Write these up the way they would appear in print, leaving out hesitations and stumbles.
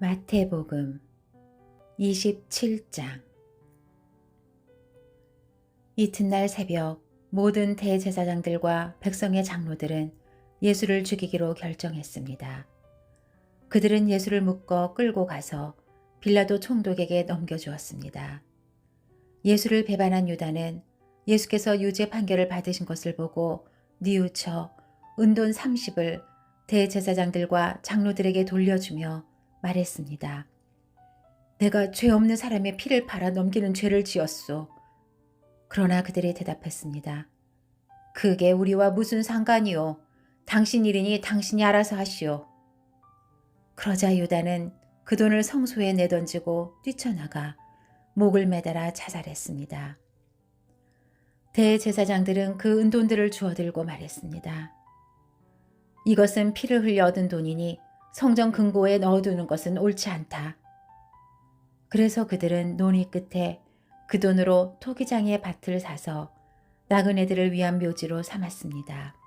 마태복음 27장. 이튿날 새벽 모든 대제사장들과 백성의 장로들은 예수를 죽이기로 결정했습니다. 그들은 예수를 묶어 끌고 가서 빌라도 총독에게 넘겨주었습니다. 예수를 배반한 유다는 예수께서 유죄 판결을 받으신 것을 보고 뉘우쳐 은돈 30을 대제사장들과 장로들에게 돌려주며 말했습니다. 내가 죄 없는 사람의 피를 팔아 넘기는 죄를 지었소. 그러나 그들이 대답했습니다. 그게 우리와 무슨 상관이오. 당신 일이니 당신이 알아서 하시오. 그러자 유다는 그 돈을 성소에 내던지고 뛰쳐나가 목을 매달아 자살했습니다. 대제사장들은 그 은돈들을 주워들고 말했습니다. 이것은 피를 흘려 얻은 돈이니 성전 금고에 넣어두는 것은 옳지 않다. 그래서 그들은 논의 끝에 그 돈으로 토기장의 밭을 사서 나그네들을 위한 묘지로 삼았습니다.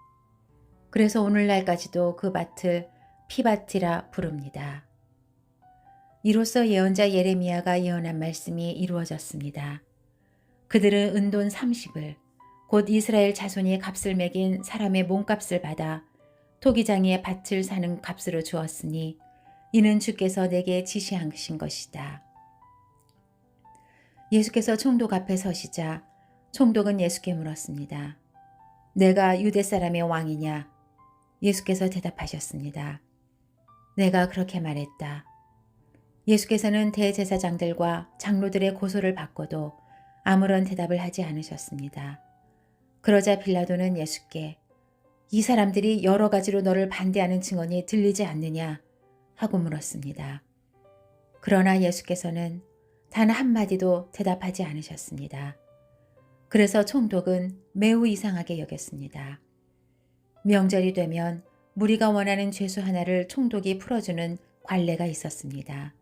그래서 오늘날까지도 그 밭을 피밭이라 부릅니다. 이로써 예언자 예레미야가 예언한 말씀이 이루어졌습니다. 그들은 은돈 30을 곧 이스라엘 자손이 값을 매긴 사람의 몸값을 받아 토기장의 밭을 사는 값으로 주었으니 이는 주께서 내게 지시하신 것이다. 예수께서 총독 앞에 서시자 총독은 예수께 물었습니다. 내가 유대 사람의 왕이냐? 예수께서 대답하셨습니다. 내가 그렇게 말했다. 예수께서는 대제사장들과 장로들의 고소를 받고도 아무런 대답을 하지 않으셨습니다. 그러자 빌라도는 예수께 이 사람들이 여러 가지로 너를 반대하는 증언이 들리지 않느냐 하고 물었습니다. 그러나 예수께서는 단 한마디도 대답하지 않으셨습니다. 그래서 총독은 매우 이상하게 여겼습니다. 명절이 되면 무리가 원하는 죄수 하나를 총독이 풀어주는 관례가 있었습니다.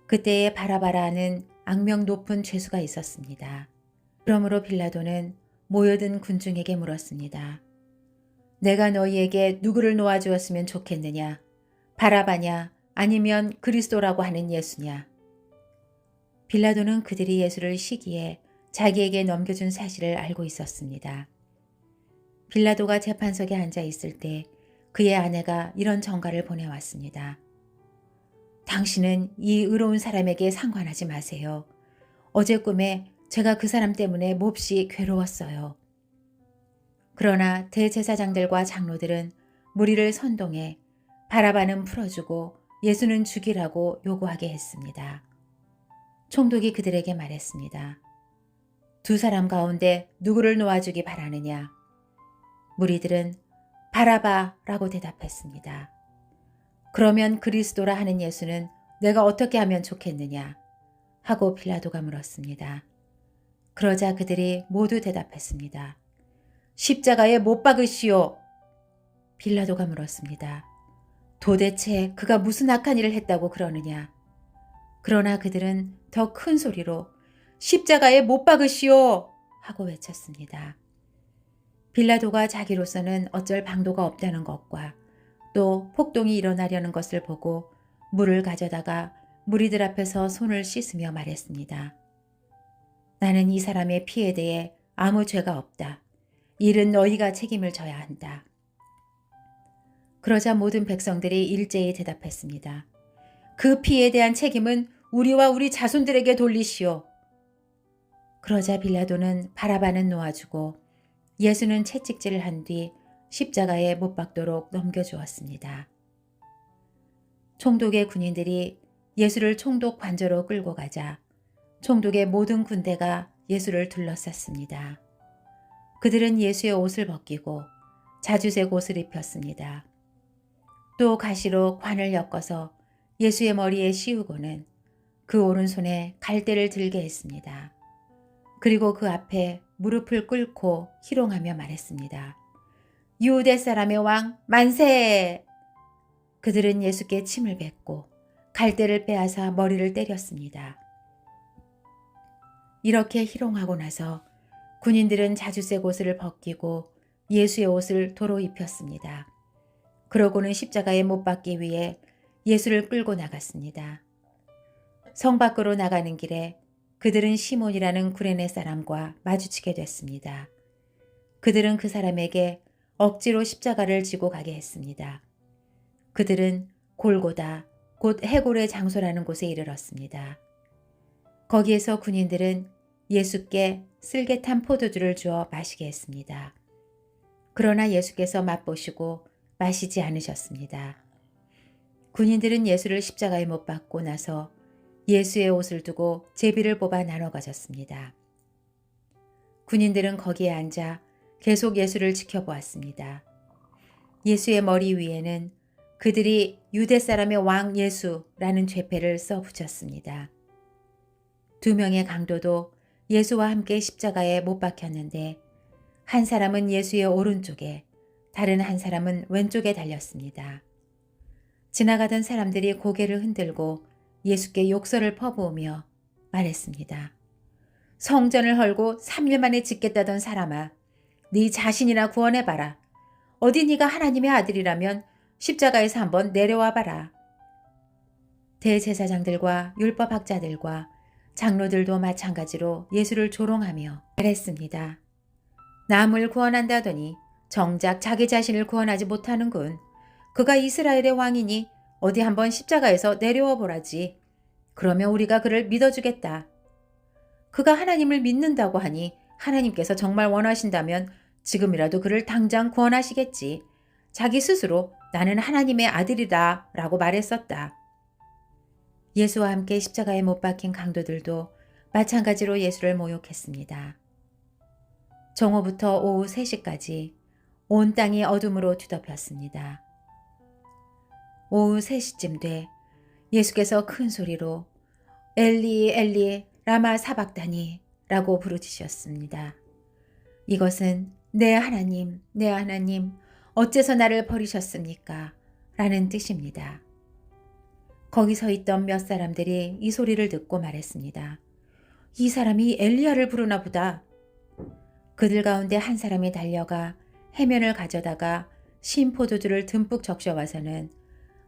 그때에 바라바라는 악명 높은 죄수가 있었습니다. 그러므로 빌라도는 모여든 군중에게 물었습니다. 내가 너희에게 누구를 놓아주었으면 좋겠느냐? 바라바냐? 아니면 그리스도라고 하는 예수냐? 빌라도는 그들이 예수를 시기에 자기에게 넘겨준 사실을 알고 있었습니다. 빌라도가 재판석에 앉아 있을 때 그의 아내가 이런 전가를 보내왔습니다. 당신은 이 의로운 사람에게 상관하지 마세요. 어제 꿈에 제가 그 사람 때문에 몹시 괴로웠어요. 그러나 대제사장들과 장로들은 무리를 선동해 바라바는 풀어주고 예수는 죽이라고 요구하게 했습니다. 총독이 그들에게 말했습니다. 두 사람 가운데 누구를 놓아주기 바라느냐? 무리들은 바라바라고 대답했습니다. 그러면 그리스도라 하는 예수는 내가 어떻게 하면 좋겠느냐? 하고 빌라도가 물었습니다. 그러자 그들이 모두 대답했습니다. 십자가에 못 박으시오. 빌라도가 물었습니다. 도대체 그가 무슨 악한 일을 했다고 그러느냐? 그러나 그들은 더 큰 소리로 십자가에 못 박으시오 하고 외쳤습니다. 빌라도가 자기로서는 어쩔 방도가 없다는 것과 또 폭동이 일어나려는 것을 보고 물을 가져다가 무리들 앞에서 손을 씻으며 말했습니다. 나는 이 사람의 피에 대해 아무 죄가 없다. 일은 너희가 책임을 져야 한다. 그러자 모든 백성들이 일제히 대답했습니다. 그 피에 대한 책임은 우리와 우리 자손들에게 돌리시오. 그러자 빌라도는 바라바는 놓아주고 예수는 채찍질을 한 뒤 십자가에 못 박도록 넘겨주었습니다. 총독의 군인들이 예수를 총독 관저로 끌고 가자 총독의 모든 군대가 예수를 둘러쌌습니다. 그들은 예수의 옷을 벗기고 자주색 옷을 입혔습니다. 또 가시로 관을 엮어서 예수의 머리에 씌우고는 그 오른손에 갈대를 들게 했습니다. 그리고 그 앞에 무릎을 꿇고 희롱하며 말했습니다. 유대 사람의 왕 만세! 그들은 예수께 침을 뱉고 갈대를 빼앗아 머리를 때렸습니다. 이렇게 희롱하고 나서 군인들은 자주색 옷을 벗기고 예수의 옷을 도로 입혔습니다. 그러고는 십자가에 못 박기 위해 예수를 끌고 나갔습니다. 성 밖으로 나가는 길에 그들은 시몬이라는 구레네 사람과 마주치게 됐습니다. 그들은 그 사람에게 억지로 십자가를 지고 가게 했습니다. 그들은 골고다, 곧 해골의 장소라는 곳에 이르렀습니다. 거기에서 군인들은 예수께 쓸개 탄 포도주를 주어 마시게 했습니다. 그러나 예수께서 맛보시고 마시지 않으셨습니다. 군인들은 예수를 십자가에 못 박고 나서 예수의 옷을 두고 제비를 뽑아 나눠 가졌습니다. 군인들은 거기에 앉아 계속 예수를 지켜보았습니다. 예수의 머리 위에는 그들이 유대 사람의 왕 예수라는 죄패를 써 붙였습니다. 두 명의 강도도 예수와 함께 십자가에 못 박혔는데 한 사람은 예수의 오른쪽에 다른 한 사람은 왼쪽에 달렸습니다. 지나가던 사람들이 고개를 흔들고 예수께 욕설을 퍼부으며 말했습니다. 성전을 헐고 3일 만에 짓겠다던 사람아, 네 자신이나 구원해봐라. 어디 네가 하나님의 아들이라면 십자가에서 한번 내려와 봐라. 대제사장들과 율법학자들과 장로들도 마찬가지로 예수를 조롱하며 말했습니다. 남을 구원한다더니 정작 자기 자신을 구원하지 못하는군. 그가 이스라엘의 왕이니 어디 한번 십자가에서 내려와 보라지. 그러면 우리가 그를 믿어주겠다. 그가 하나님을 믿는다고 하니 하나님께서 정말 원하신다면 지금이라도 그를 당장 구원하시겠지. 자기 스스로 나는 하나님의 아들이다 라고 말했었다. 예수와 함께 십자가에 못 박힌 강도들도 마찬가지로 예수를 모욕했습니다. 정오부터 오후 3시까지 온 땅이 어둠으로 뒤덮였습니다. 오후 3시쯤 돼 예수께서 큰 소리로 엘리 엘리 라마 사박다니 라고 부르짖으셨습니다. 이것은 내 하나님 어째서 나를 버리셨습니까? 라는 뜻입니다. 거기 서 있던 몇 사람들이 이 소리를 듣고 말했습니다. 이 사람이 엘리야를 부르나 보다. 그들 가운데 한 사람이 달려가 해면을 가져다가 신 포도주를 듬뿍 적셔와서는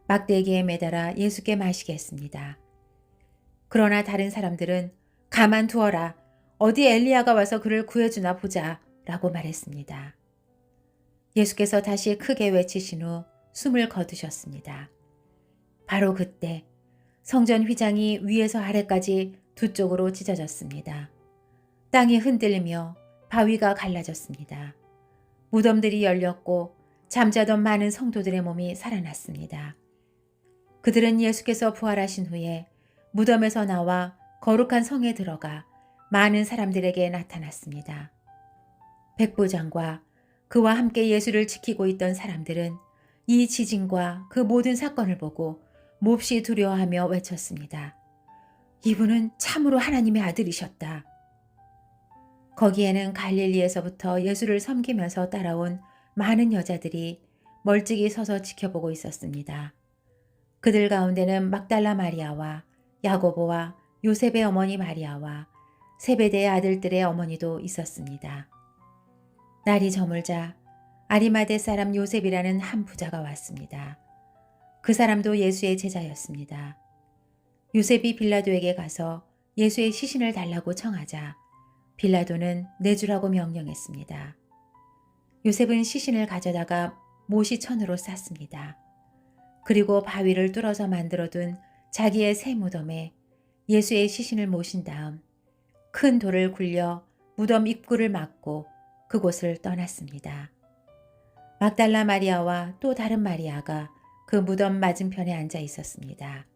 막대기에 매달아 예수께 마시게 했습니다. 그러나 다른 사람들은 가만두어라. 어디 엘리야가 와서 그를 구해주나 보자 라고 말했습니다. 예수께서 다시 크게 외치신 후 숨을 거두셨습니다. 바로 그때 성전 휘장이 위에서 아래까지 두 쪽으로 찢어졌습니다. 땅이 흔들리며 바위가 갈라졌습니다. 무덤들이 열렸고 잠자던 많은 성도들의 몸이 살아났습니다. 그들은 예수께서 부활하신 후에 무덤에서 나와 거룩한 성에 들어가 많은 사람들에게 나타났습니다. 백부장과 그와 함께 예수를 지키고 있던 사람들은 이 지진과 그 모든 사건을 보고 몹시 두려워하며 외쳤습니다. 이분은 참으로 하나님의 아들이셨다. 거기에는 갈릴리에서부터 예수를 섬기면서 따라온 많은 여자들이 멀찍이 서서 지켜보고 있었습니다. 그들 가운데는 막달라 마리아와 야고보와 요셉의 어머니 마리아와 세베대의 아들들의 어머니도 있었습니다. 날이 저물자 아리마대 사람 요셉이라는 한 부자가 왔습니다. 그 사람도 예수의 제자였습니다. 요셉이 빌라도에게 가서 예수의 시신을 달라고 청하자 빌라도는 내주라고 명령했습니다. 요셉은 시신을 가져다가 모시천으로 쌌습니다. 그리고 바위를 뚫어서 만들어둔 자기의 새 무덤에 예수의 시신을 모신 다음 큰 돌을 굴려 무덤 입구를 막고 그곳을 떠났습니다. 막달라 마리아와 또 다른 마리아가 그 무덤 맞은편에 앉아 있었습니다.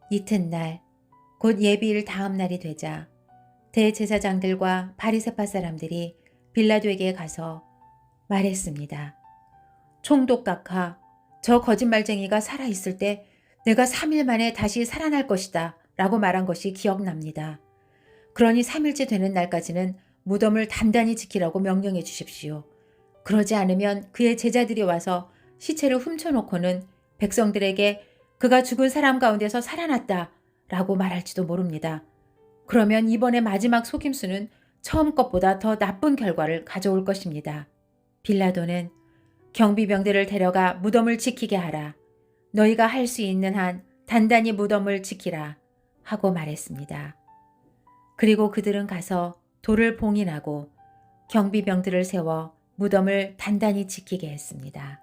이튿날 곧 예비일 다음 날이 되자 대제사장들과 바리새파 사람들이 빌라도에게 가서 말했습니다. 총독각하, 저 거짓말쟁이가 살아있을 때 내가 3일 만에 다시 살아날 것이다 라고 말한 것이 기억납니다. 그러니 3일째 되는 날까지는 무덤을 단단히 지키라고 명령해 주십시오. 그러지 않으면 그의 제자들이 와서 시체를 훔쳐놓고는 백성들에게 그가 죽은 사람 가운데서 살아났다 라고 말할지도 모릅니다. 그러면 이번에 마지막 속임수는 처음 것보다 더 나쁜 결과를 가져올 것입니다. 빌라도는 경비병들을 데려가 무덤을 지키게 하라. 너희가 할 수 있는 한 단단히 무덤을 지키라 하고 말했습니다. 그리고 그들은 가서 돌을 봉인하고 경비병들을 세워 무덤을 단단히 지키게 했습니다.